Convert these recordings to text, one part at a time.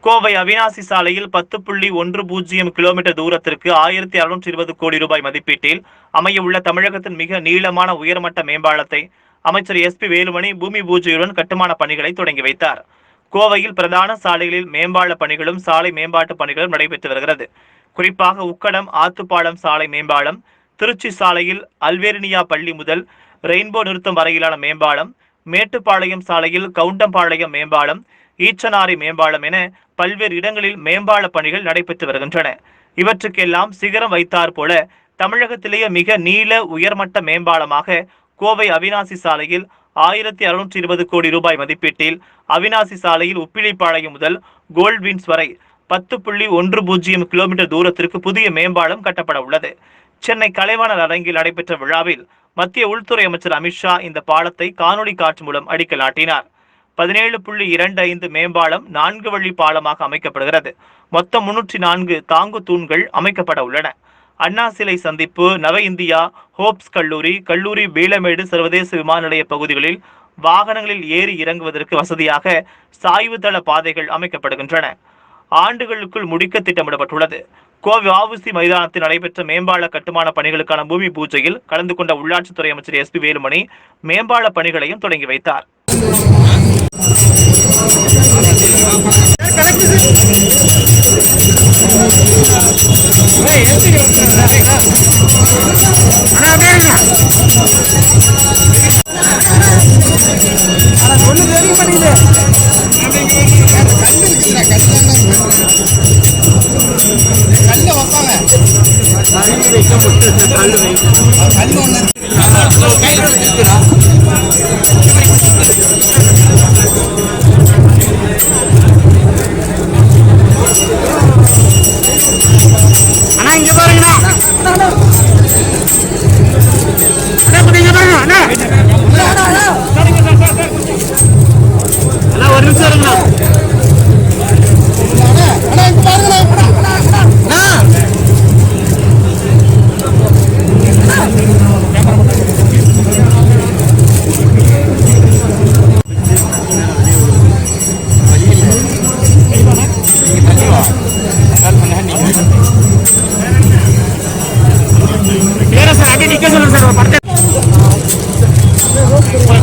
கோவை அவிநாசி சாலையில் 10.10 கிலோமீட்டர் தூரத்திற்கு 1620 கோடி ரூபாய் மதிப்பீட்டில் அமையவுள்ள தமிழகத்தின் மிக நீளமான உயர்மட்ட மேம்பாலத்தை அமைச்சர் SP வேலுமணி பூமி பூஜையுடன் கட்டுமான பணிகளை தொடங்கி வைத்தார். கோவையில் பிரதான சாலைகளில் மேம்பால பணிகளும் சாலை மேம்பாட்டு பணிகளும் நடைபெற்று வருகிறது. குறிப்பாக உக்கடம் ஆத்துப்பாலம் சாலை மேம்பாலம், திருச்சி சாலையில் அல்வேர்னியா பள்ளி முதல் ரெயின்போ நிறுத்தம் வரையிலான மேம்பாலம், மேட்டுப்பாளையம் சாலையில் கவுண்டம்பாளையம் மேம்பாலம், ஈச்சனாரி மேம்பாலம் என பல்வேறு இடங்களில் மேம்பால பணிகள் நடைபெற்று வருகின்றன. இவற்றுக்கெல்லாம் சிகரம் வைத்தார் போல தமிழகத்திலேயே மிக நீள உயர்மட்ட மேம்பாலமாக கோவை அவிநாசி சாலையில் 1620 கோடி ரூபாய் மதிப்பீட்டில் அவிநாசி சாலையில் உப்பிலிப்பாளையம் முதல் கோல்ட்வின்ஸ் வரை 10.10 கிலோமீட்டர் தூரத்திற்கு புதிய மேம்பாலம் கட்டப்பட உள்ளது. சென்னை கலைவாணர் அரங்கில் நடைபெற்ற விழாவில் மத்திய உள்துறை அமைச்சர் அமித்ஷா இந்த பாலத்தை காணொலி காட்சி மூலம் அடிக்கல் நாட்டினார். 17.25 மேம்பாலம் 4 வழி பாலமாக அமைக்கப்படுகிறது. மொத்தம் 304 தாங்கு தூண்கள் அமைக்கப்பட உள்ளன. அண்ணா சிலை சந்திப்பு, நவ இந்தியா, ஹோப்ஸ் கல்லூரி, பீளமேடு சர்வதேச விமான நிலைய பகுதிகளில் வாகனங்களில் ஏறி இறங்குவதற்கு வசதியாக சாய்வு தள பாதைகள் அமைக்கப்படுகின்றன. ஆண்டுகளுக்குள் முடிக்க திட்டமிடப்பட்டுள்ளது. கோவை வஉசி மைதானத்தில் நடைபெற்ற மேம்பால கட்டுமான பணிகளுக்கான பூமி பூஜையில் கலந்து கொண்ட உள்ளாட்சித்துறை அமைச்சர் SP வேலுமணி மேம்பால பணிகளையும் தொடங்கி வைத்தார்.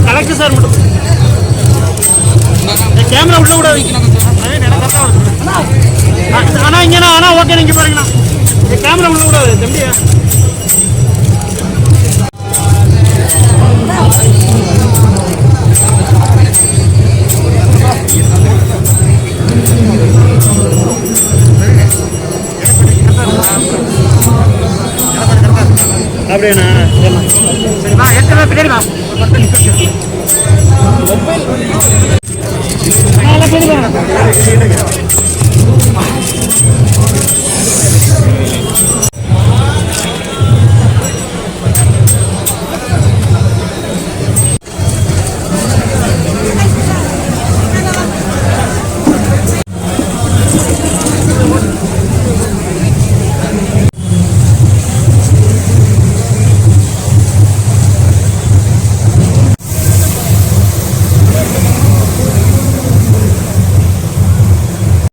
கலெக்டர் சார் மட்டும் கேமரா உள்ள கூட ஆனா இங்கண்ணா ஆனா ஓகே நீங்க பாருங்கண்ணா கேமரா உள்ள கூடாது தம்பியா. அப்படியாண்ணா சரிம்மா எத்தனை பின்னாடி